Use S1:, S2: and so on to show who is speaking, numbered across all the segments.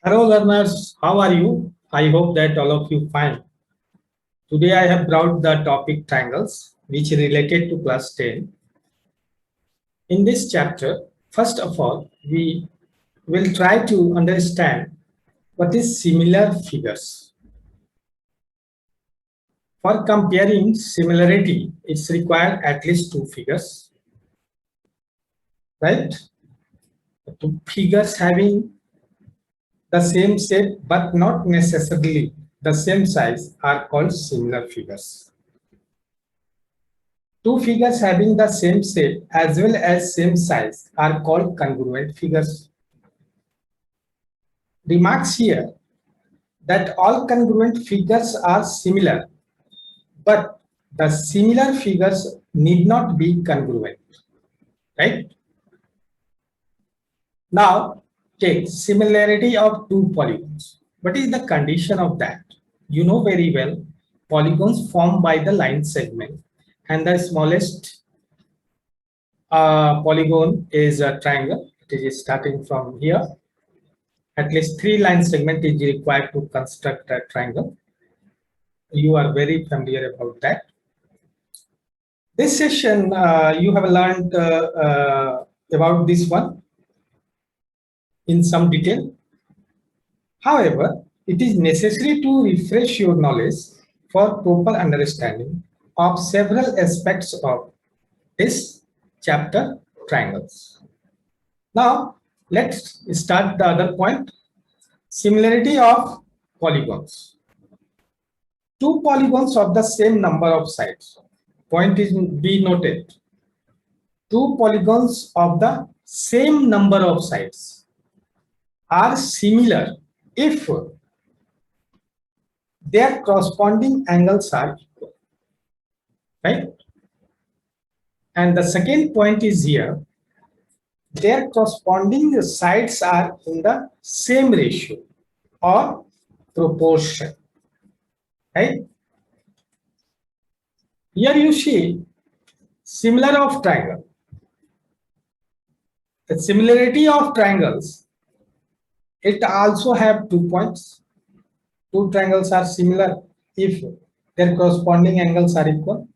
S1: Hello learners, how are you? I hope that all of you fine. Today I have brought the topic triangles which is related to class 10. In this chapter, first of all, we will try to understand what is similar figures. For comparing similarity, it's required at least two figures, right? Two figures having the same shape but not necessarily the same size are called similar figures. Two figures having the same shape as well as same size are called congruent figures. Remarks here that all congruent figures are similar, but the similar figures need not be congruent, right? Now, take similarity of two polygons. What is the condition of that? You know very well, polygons formed by the line segment, and the smallest polygon is a triangle. It is starting from here. At least three line segment is required to construct a triangle. You are very familiar about that. This session, you have learned about this one in some detail. However, it is necessary to refresh your knowledge for proper understanding of several aspects of this chapter, triangles. Now, let's start the other point, similarity of polygons. Two polygons of the same number of sides. Point is be noted. Two polygons of the same number of sides are similar if their corresponding angles are equal, right? And the second point is here, their corresponding sides are in the same ratio or proportion, right? Here you see similar of triangle. The similarity of triangles, it also have 2 points. Two triangles are similar if their corresponding angles are equal,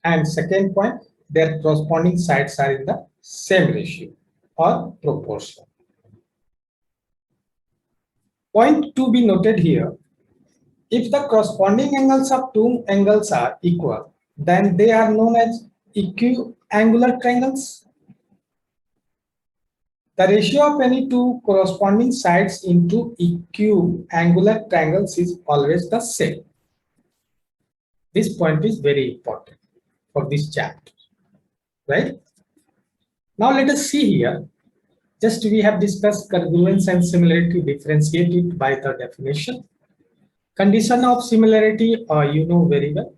S1: and second point, their corresponding sides are in the same ratio or proportion. Point to be noted here, if the corresponding angles of two angles are equal, then they are known as equiangular triangles. The ratio of any two corresponding sides into equiangular triangles is always the same. This point is very important for this chapter, right? Now let us see here. Just we have discussed congruence and similarity differentiated by the definition. Condition of similarity, you know very well.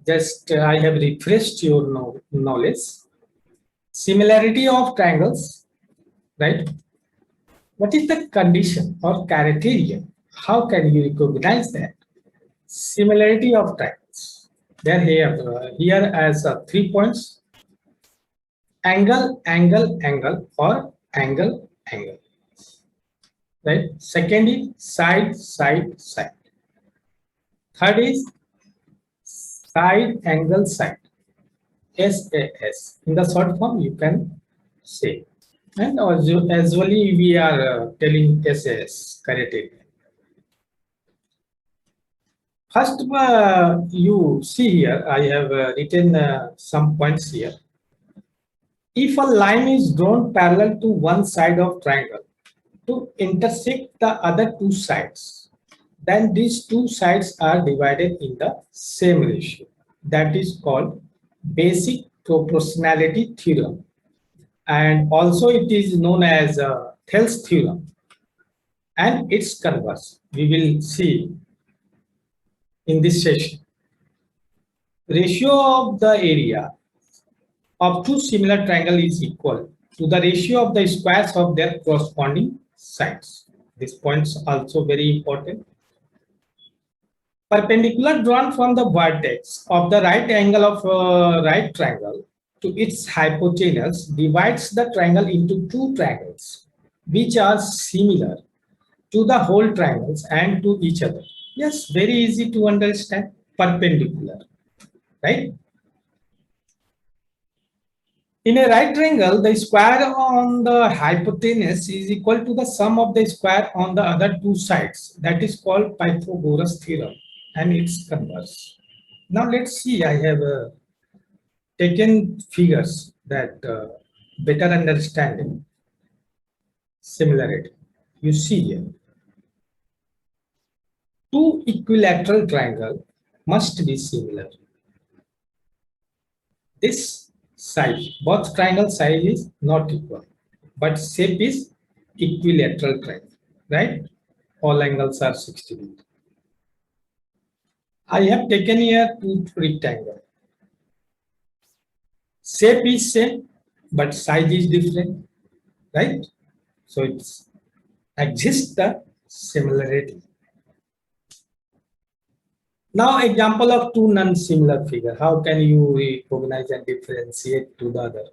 S1: Just I have refreshed your knowledge. Similarity of triangles, right? What is the condition or criteria? How can you recognize that? Similarity of triangles. They're here as 3 points. Angle, angle, angle, or angle, angle. Right? Second is side, side, side. Third is side, angle, side. SAS. In the short form, you can say. And usually we are telling SAS correctly. First, you see here, I have written some points here. If a line is drawn parallel to one side of triangle to intersect the other two sides, then these two sides are divided in the same ratio. That is called basic proportionality theorem. And also it is known as Thales theorem. And its converse, we will see in this session. Ratio of the area of two similar triangles is equal to the ratio of the squares of their corresponding sides. This point is also very important. Perpendicular drawn from the vertex of the right angle of right triangle to its hypotenuse divides the triangle into two triangles which are similar to the whole triangles and to each other? Yes, very easy to understand. Perpendicular, right? In a right triangle, the square on the hypotenuse is equal to the sum of the square on the other two sides. That is called Pythagoras theorem, and it's converse. Now let's see. I have taken figures that better understanding similarity. You see here, two equilateral triangle must be similar. This side, both triangle size is not equal, but shape is equilateral triangle, right? All angles are 60 degrees. I have taken here two rectangle. Shape is same, but size is different, right? So it's exists the similarity. Now example of two non-similar figure. How can you recognize and differentiate to the other?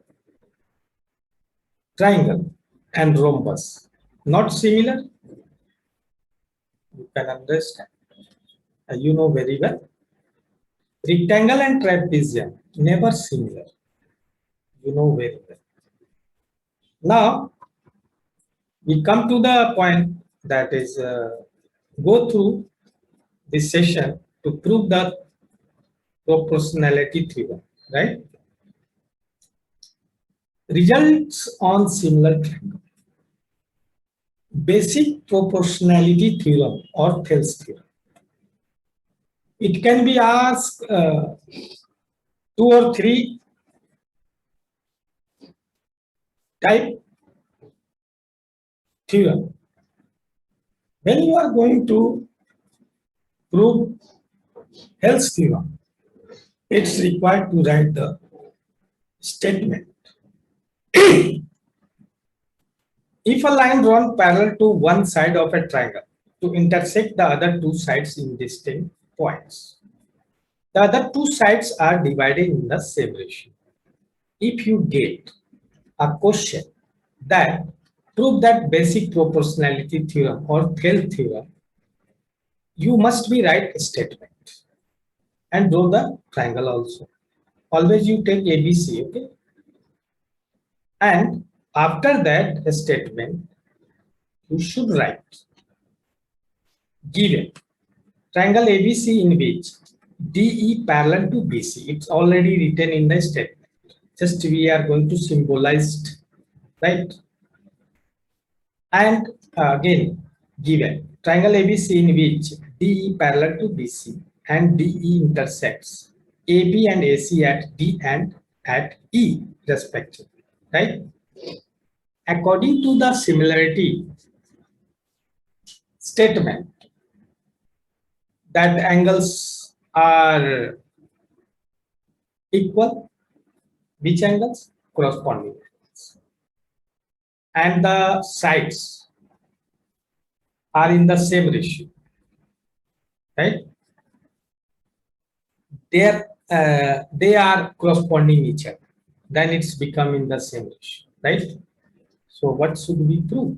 S1: Triangle and rhombus. Not similar? You can understand. You know very well. Rectangle and trapezium, never similar. You know very well. Now, we come to the point that is go through this session to prove the proportionality theorem, right? Results on similar triangle. Basic proportionality theorem or Thales theorem. It can be asked two or three type theorem. When you are going to prove Thales theorem, it's required to write the statement. If a line drawn parallel to one side of a triangle to intersect the other two sides in distinct points, the other two sides are divided in the same ratio. If you get a question that prove that basic proportionality theorem or Thales theorem, you must be write a statement and draw the triangle also. Always you take ABC, okay? And after that statement, you should write given triangle ABC in which DE parallel to BC. It's already written in the statement. Just we are going to symbolize it, right? And again, given triangle ABC in which DE parallel to BC and DE intersects AB and AC at D and at E respectively, right? According to the similarity statement, that angles are equal. Which angles? Corresponding angles. And the sides are in the same ratio, right? They are corresponding each other. Then it's becoming the same ratio, right? So what should we prove?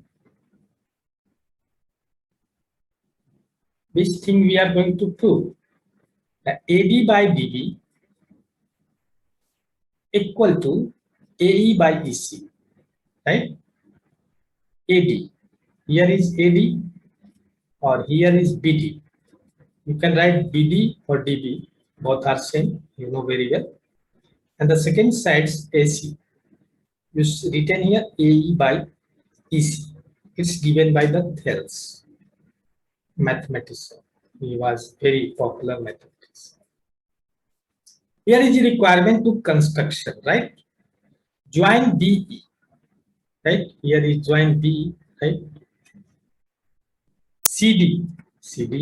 S1: Which thing we are going to prove? That AD by BB equal to AE by EC, right? AD. Here is AD or here is BD. You can write BD or DB. Both are same. You know very well. And the second side's AC. You written here AE by EC. It's given by the Thales mathematician. He was very popular mathematician. Here is a requirement to construction, right? Join BE, right? Here is join BE, right? CD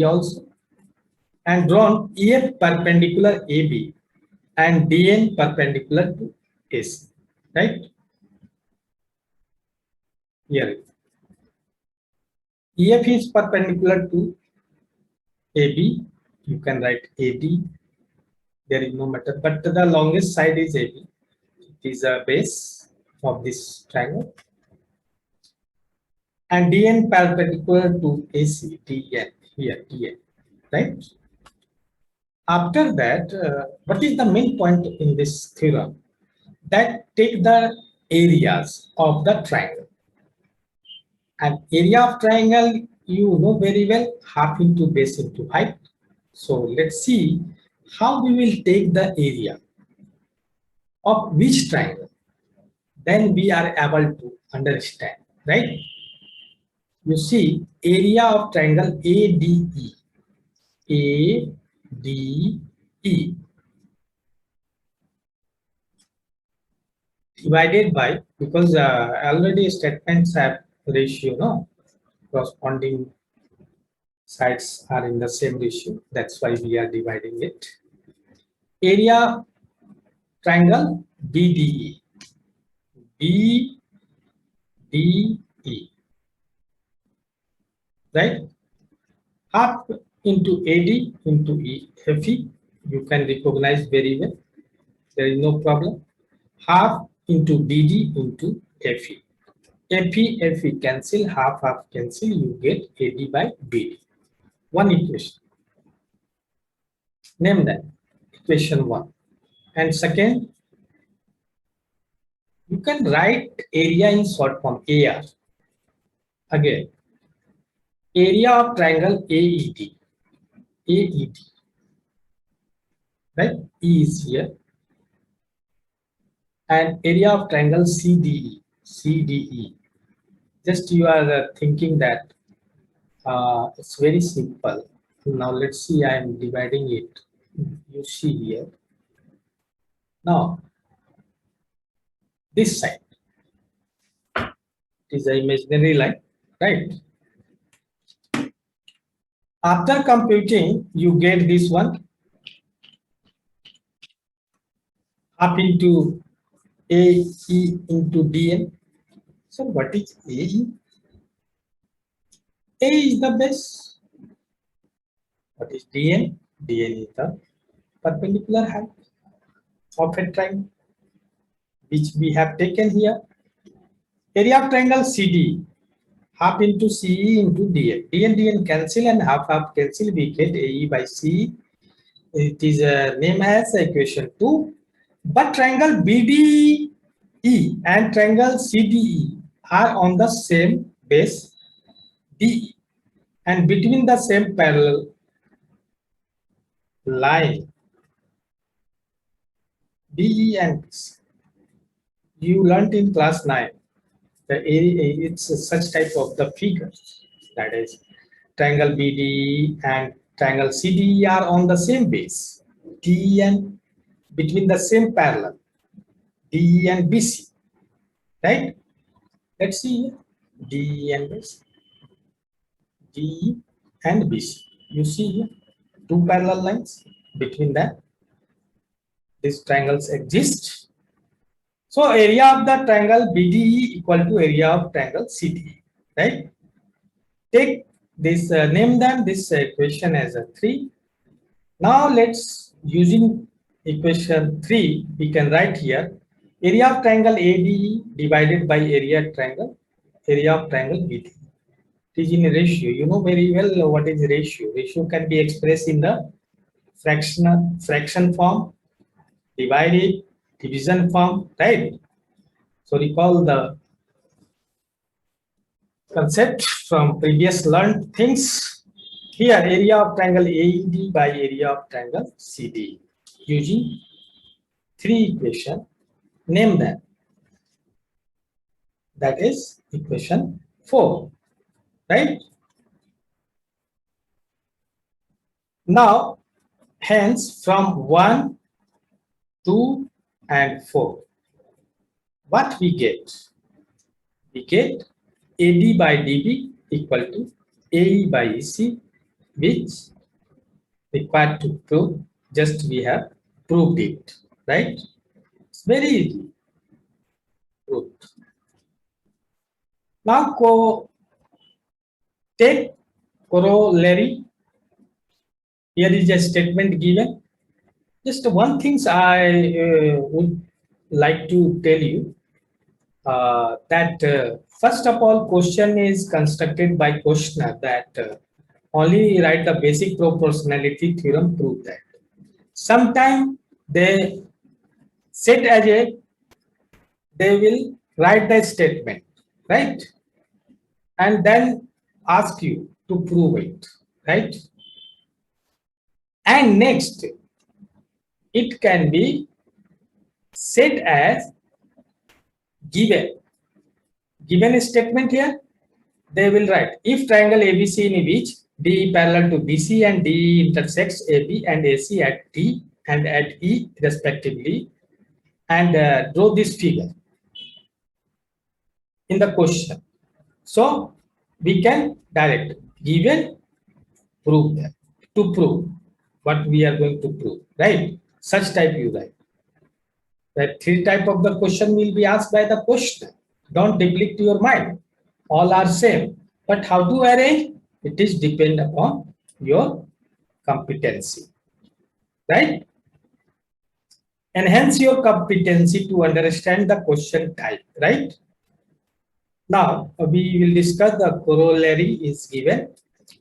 S1: also, and drawn EF perpendicular AB and DN perpendicular to AC, right? Here EF is perpendicular to AB. You can write AD. There is no matter, but the longest side is AB. It is a base of this triangle. and DN perpendicular to AC, DN, here, DN, right? After that, what is the main point in this theorem? That take the areas of the triangle. And area of triangle, you know very well, half into base into height. So let's see how we will take the area of which triangle. Then we are able to understand, right? You see, area of triangle ADE. ADE divided by, because already statements have ratio, no? Corresponding sides are in the same ratio. That's why we are dividing it. Area triangle BDE. BDE. Right? Half into AD into FE. You can recognize very well. There is no problem. Half into DD into FE. FE cancel, half cancel, you get AD by BD. One equation. Name that equation 1. And second, you can write area in short form AR. Again, area of triangle AED. AED. Right? E is here. And area of triangle CDE. CDE. Just you are thinking that it's very simple. Now let's see, I am dividing it. You see here. Now, this side is an imaginary line, right? After computing, you get this one. Up into AE into DN. So what is AE? A is the base. What is DN? DN is the perpendicular height of a triangle, which we have taken here. Area of triangle CD, half into CE into DN. DN cancel and half cancel, we get AE by CE. It is named as equation 2. But triangle BDE and triangle CDE are on the same base DE and between the same parallel line DE and BC. You learnt in class 9. It's such type of the figure, that is triangle BDE and triangle CDE are on the same base DE and between the same parallel DE and BC, right? Let's see DE and BC. DE and BC. You see here two parallel lines, between that these triangles exist. So area of the triangle BDE equal to area of triangle CDE, right? Take this, name them this equation as a 3. Now let's, using equation 3, we can write here area of triangle ADE divided by area of triangle BDE. It is in ratio. You know very well what is ratio. Ratio can be expressed in the fraction form, division form, right? So recall the concept from previous learned things. Here, area of triangle AED by area of triangle CD. Using 3 equation, name them. That is equation 4, right? Now, hence from 1, 2, and 4, what we get? We get AD by DB equal to AE by EC, which required to prove. Just we have proved it, right? It's very easy. Proved. Now take corollary. Here is a statement given. Just one thing I would like to tell you. first of all, question is constructed by questioner that only write the basic proportionality theorem prove that. Sometime they set as a, they will write the statement, right? And then ask you to prove it, right? And next, it can be set as given statement here. They will write if triangle ABC in which D parallel to BC and D intersects AB and AC at D and at E respectively, and draw this figure in the question. So we can direct given, prove that, to prove what we are going to prove, right? Such type you write. That three type of the question will be asked by the question. Don't deplete your mind. All are same. But how to arrange? It is depend upon your competency, right? Enhance your competency to understand the question type, right? Now we will discuss the corollary is given.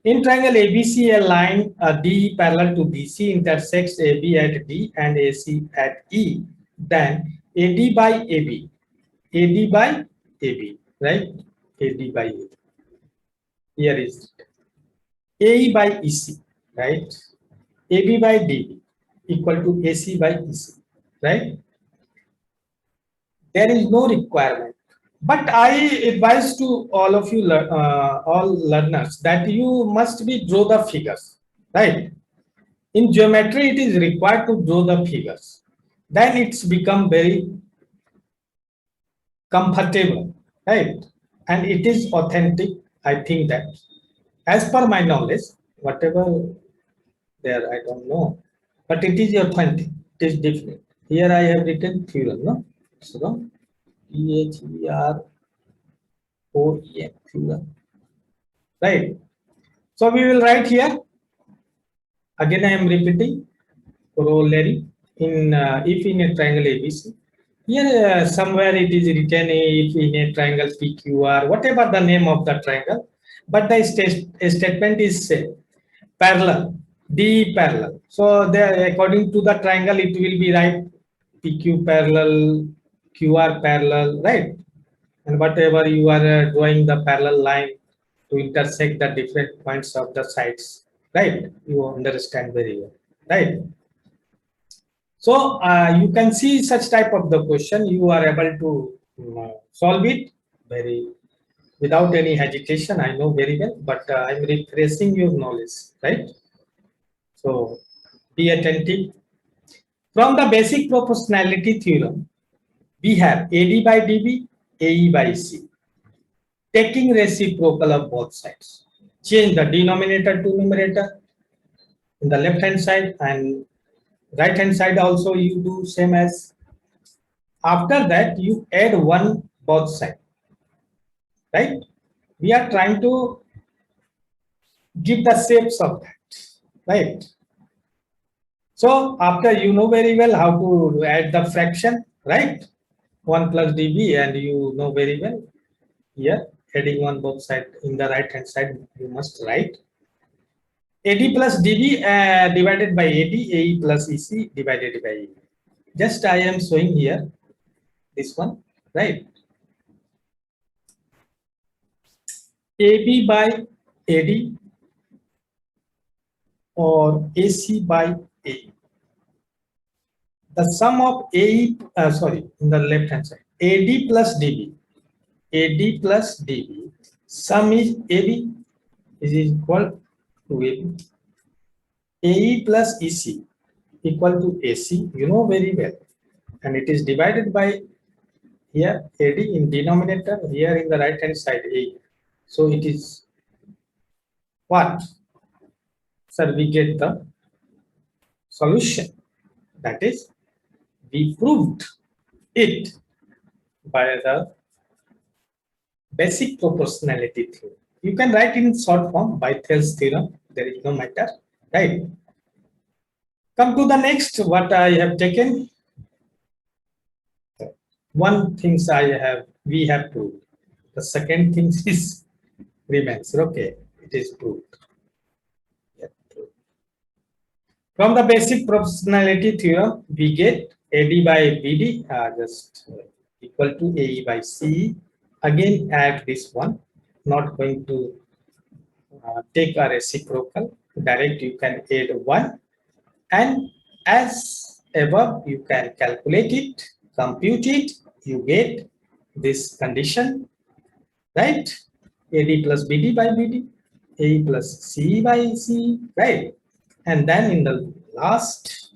S1: In triangle ABC, a line D parallel to BC intersects AB at D and AC at E. Then AD by AB, AD by AB, right? AD by AB. Here is AE by EC, right? AB by DB equal to AC by EC, right? There is no requirement. But I advise to all of you, all learners, that you must be draw the figures, right? In geometry, it is required to draw the figures. Then it's become very comfortable, right? And it is authentic. I think that, as per my knowledge, whatever there, I don't know, but it is authentic. It is different. Here I have written theorem, no? So, THEROEM, theorem, right? So we will write here. Again, I am repeating corollary in if in a triangle ABC. Here somewhere it is written if in a triangle PQR, whatever the name of the triangle, but the statement is parallel, D parallel. So there, according to the triangle, it will be right PQ parallel, QR parallel, right? And whatever you are drawing the parallel line to intersect the different points of the sides, right? You understand very well, right? So you can see such type of the question, you are able to solve it very without any hesitation. I know very well, but I'm refreshing your knowledge, right? So be attentive. From the basic proportionality theorem, we have AD by DB, AE by C. Taking reciprocal of both sides. Change the denominator to numerator in the left hand side, and right hand side also you do same as. After that you add one both side, right? We are trying to give the shapes of that, right? So after you know very well how to add the fraction, right? 1 plus dB, and you know very well here adding one both side in the right hand side you must write AD plus DB divided by AD, AE plus EC divided by AE. Just I am showing here this one, right? AB by AD or AC by AE. The sum of AE, in the left hand side, AD plus DB, AD plus DB, sum is AB is equal to AB, AE plus EC equal to AC, you know very well, and it is divided by here AD in denominator, here in the right hand side AE. So it is what? Sir, we get the solution. That is, we proved it by the basic proportionality theorem. You can write in short form by Thales theorem. There is no matter, right? Come to the next. What I have taken. One things I have we have proved. The second thing is remains. Okay, it is proved. Yeah, proved. From the basic proportionality theorem, we get AD by BD just equal to AE by CE. Again, add this one. Not going to take a reciprocal. Direct, you can add 1. And as above, you can calculate it, compute it, you get this condition, right? AD plus BD by BD, AE plus CE by CE, right? And then in the last,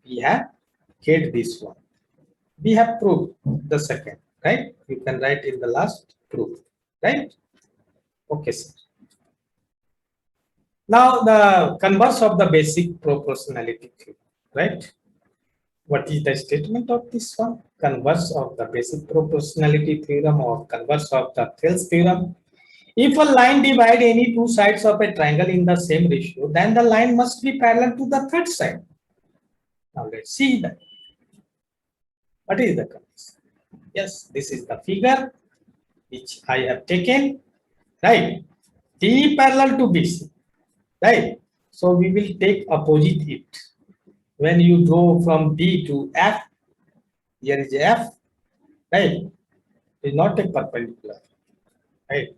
S1: we have get this one. We have proved the second, right? You can write in the last proof, right? Okay, sir. Now the converse of the basic proportionality theorem, right? What is the statement of this one? Converse of the basic proportionality theorem or converse of the Thales theorem. If a line divide any two sides of a triangle in the same ratio, then the line must be parallel to the third side. Now let's see that. What is the converse? Yes, this is the figure which I have taken, right? D parallel to BC, right? So we will take opposite it. When you draw from D to F, here is F, right? It is not a perpendicular, right?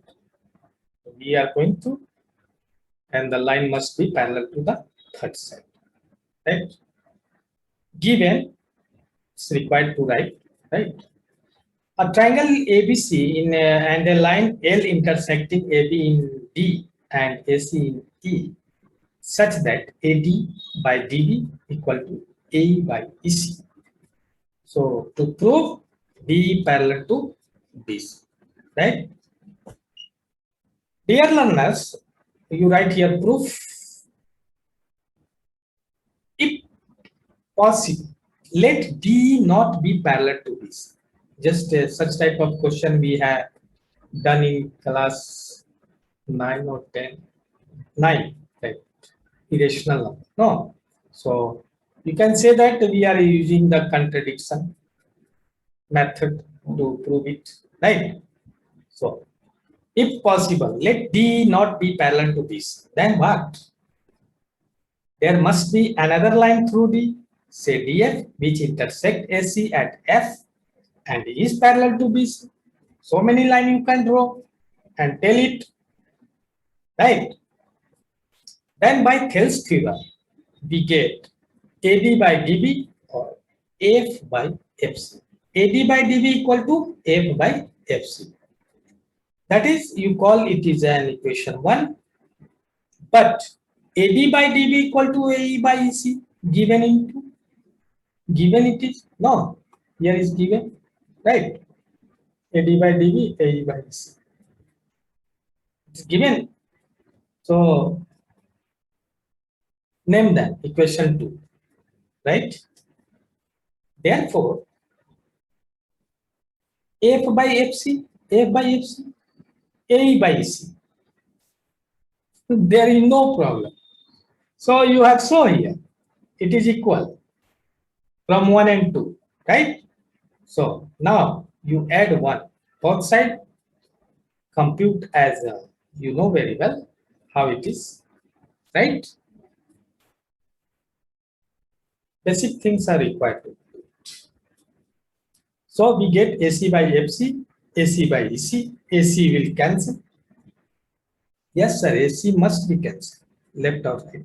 S1: So we are going to, and the line must be parallel to the third side, right? Given, it's required to write, right? A triangle ABC and a line L intersecting AB in D and AC in E, such that AD by DB equal to AE by EC. So to prove D parallel to BC, right? Dear learners, you write here proof. If possible, let D not be parallel to BC. Just such type of question we have done in class 9 or 10. 9, right? Irrational number. No. So you can say that we are using the contradiction method to prove it, right? So if possible, let D not be parallel to this. Then what? There must be another line through D, say DF, which intersect AC at F and is parallel to BC. So many lines you can draw and tell it, right? Then by Thales theorem, we get AD by DB or F by FC. AD by DB equal to F by FC. That is, you call it is an equation 1, but AD by DB equal to AE by EC given into, given it is, no, here is given, right? AD by DB, AE by EC. It's given. So name that equation 2, right? Therefore, F by FC, F by FC, AE by EC. There is no problem. So you have so here, it is equal from 1 and 2, right? So now you add 1, both side, compute as you know very well how it is, right? Basic things are required to do. So we get AC by FC, AC by EC, AC will cancel. Yes, sir, AC must be cancelled, left or right.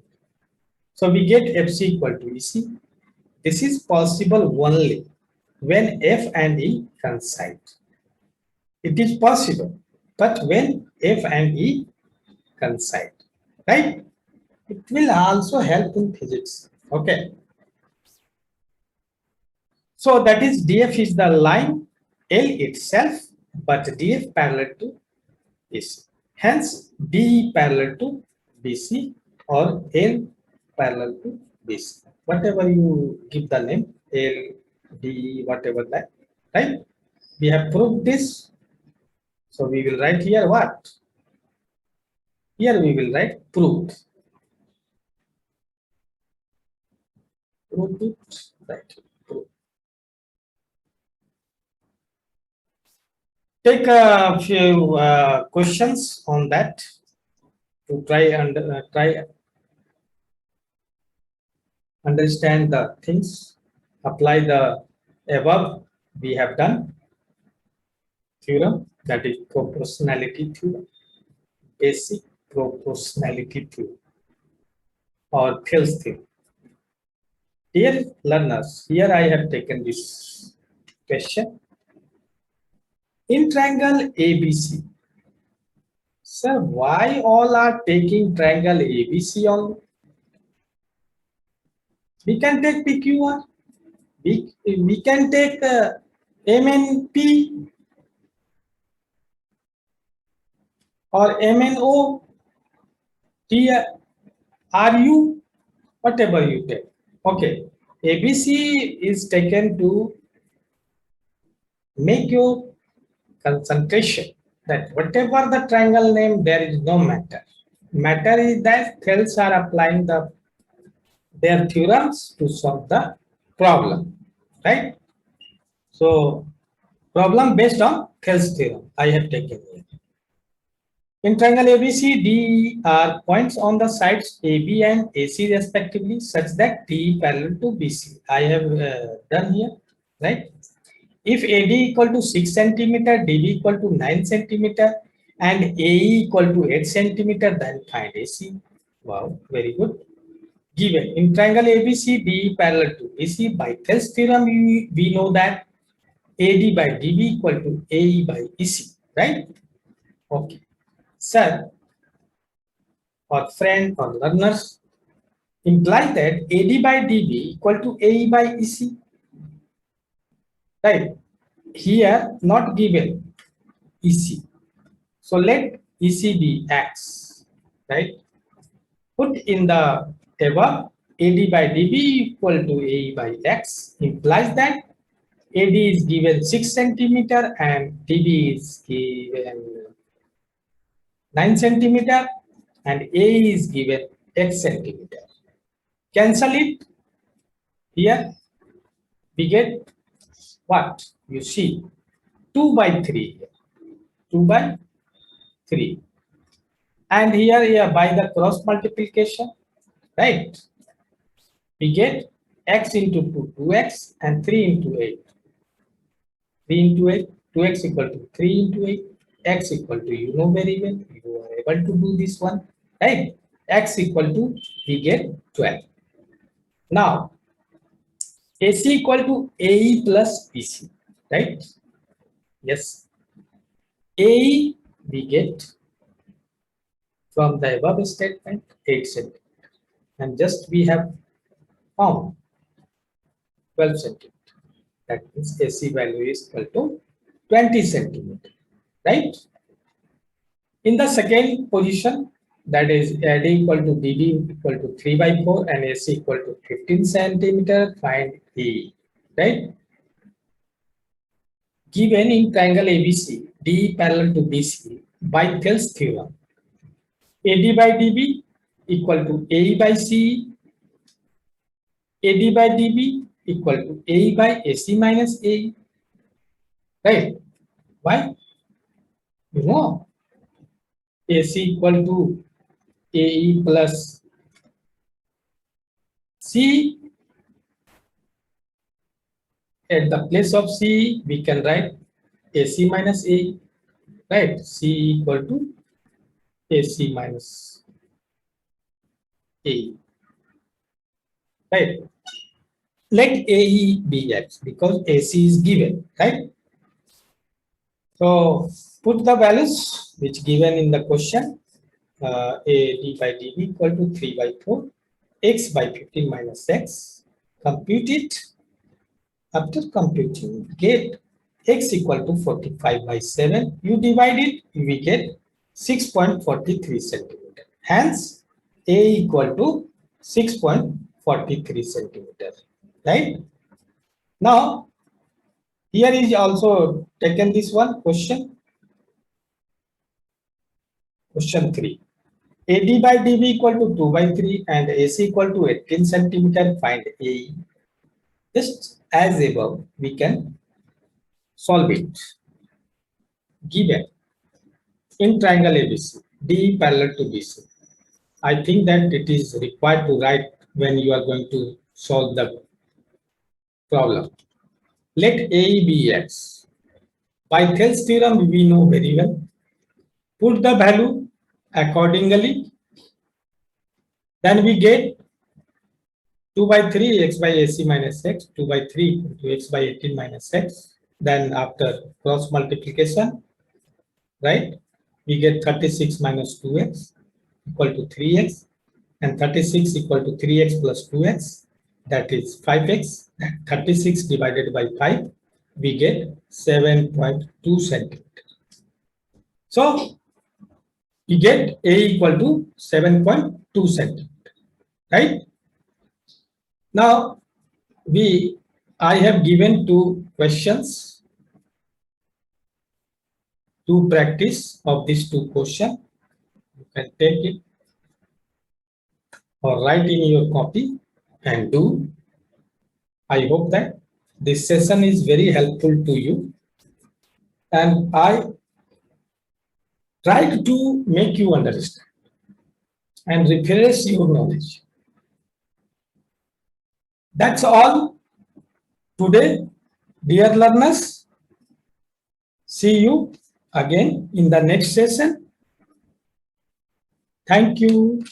S1: So we get FC equal to EC. This is possible only when F and E coincide. It is possible, but when F and E coincide, right? It will also help in physics. Okay. So that is DF is the line L itself, but DF parallel to AC. Hence, D parallel to BC or L parallel to BC. Whatever you give the name, L, D, whatever that, right? We have proved this. So we will write here what? Here we will write proved. Proved it, right? Proved. take a few questions on that to try and understand the things, apply the above we have done theorem, that is proportionality theorem, basic proportionality theorem or Thales theorem. Dear learners, here I have taken this question. In triangle ABC, sir, why all are taking triangle ABC only? We can take PQR. We can take MNP or MNO, TRU, whatever you take. Okay, ABC is taken to make your concentration that whatever the triangle name, there is no matter. Matter is that Thales are applying their theorems to solve the problem, right? So problem based on Thales theorem I have taken here. In triangle ABC, D are points on the sides AB and AC respectively, such that D parallel to BC. I have done here, right? If AD equal to 6 centimeter, DB equal to 9 centimeter, and AE equal to 8 centimeter, then find AC. Wow, very good. Given in triangle ABC, DE parallel to BC, by Thales theorem, we know that AD by DB equal to AE by EC, right? Okay. Sir, or friend or learners, imply that AD by DB equal to AE by EC, right? Here, not given EC. So let EC be X, right? Put in the table AD by DB equal to AE by X implies that AD is given 6 centimeter and DB is given 9 centimeter and AE is given X centimeter. Cancel it. Here we get what? You see 2 by 3 here. 2 by 3. And here by the cross multiplication, right? We get x into 2, 2x and 3 into 8. 3 into 8, 2x equal to 3 into 8, x equal to, you know very well, you are able to do this one, right? X equal to, we get 12. Now, AC equal to AE plus BC, right? Yes. AE we get from the above statement 8 centimeter, and just we have found 12 centimeter. That means AC value is equal to 20 centimeter, right? In the second position, that is AD equal to DB equal to 3 by 4 and AC equal to 15 centimeter, find AE, right? Given in triangle ABC, DE parallel to BC by Thales theorem, AD by DB equal to AE by CE, AD by DB equal to AE by AC minus AE, right? Why? You know, AC equal to AE plus C. At the place of C, we can write AC minus AE, right? C equal to AC minus AE, right? Let AE be X because AC is given, right? So put the values which given in the question. AD by DB equal to 3 by 4, X by 15 minus X. Compute it. After computing, get X equal to 45 by 7. You divide it, we get 6.43 centimeter. Hence, A equal to 6.43 centimeter. Right? Now, here is also taken this one question. Question 3. AD by DB equal to 2 by 3 and AC equal to 18 centimeter. Find AE. Just as above, we can solve it. given in triangle ABC, D parallel to BC. I think that it is required to write when you are going to solve the problem. Let A be X. By Thales theorem, we know very well. Put the value accordingly. Then we get 2 by 3 x by AC minus x, 2 by 3 into x by 18 minus x. Then after cross multiplication, right, we get 36 minus 2x equal to 3x, and 36 equal to 3x plus 2x, that is 5x. 36 divided by 5, we get 7.2 centimeter. So we get A equal to 7.2 centimeter, right? Now I have given 2 questions to practice of these 2 questions. You can take it or write in your copy and do. I hope that this session is very helpful to you, and I tried to make you understand and refresh your knowledge. That's all today, dear learners. See you again in the next session. Thank you.